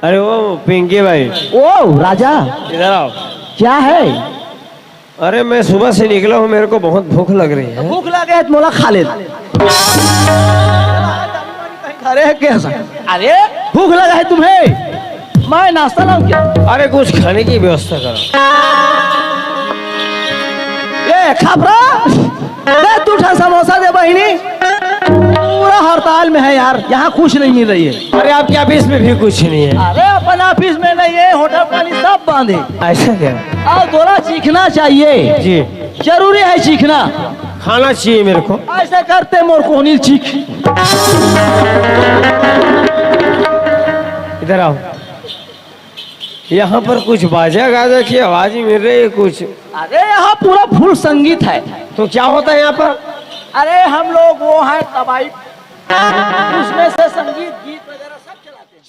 अरे वो पिंकी भाई, ओ राजा, इधर आओ। क्या है? अरे मैं सुबह से निकला हूँ, मेरे को बहुत भूख लग रही है। भूख लगे है तो मोला खा ले। अरे कैसा? अरे भूख लगा है तुम्हें, मैं नाश्ता लाऊं क्या? अरे कुछ खाने की व्यवस्था करो। ये खापरा, दे तू समोसा दे बहिनी। पूरा हड़ताल में है यार, यहाँ कुछ नहीं मिल रही है। अरे आपके ऑफिस में भी कुछ नहीं है? अरे अपन ऑफिस में नहीं है, होटल पानी सब बंद है। ऐसा क्या? और थोड़ा सीखना चाहिए जी, जरूरी है सीखना। खाना चाहिए मेरे को। ऐसे करते मोर को नहीं सीख। इधर आओ। यहाँ पर कुछ बाजा गाजा की आवाज ही मिल रही है कुछ। अरे यहाँ पूरा फुल संगीत है। तो क्या होता है यहाँ पर? अरे हम लोग वो है तबाई, उसमें से संगीत गीत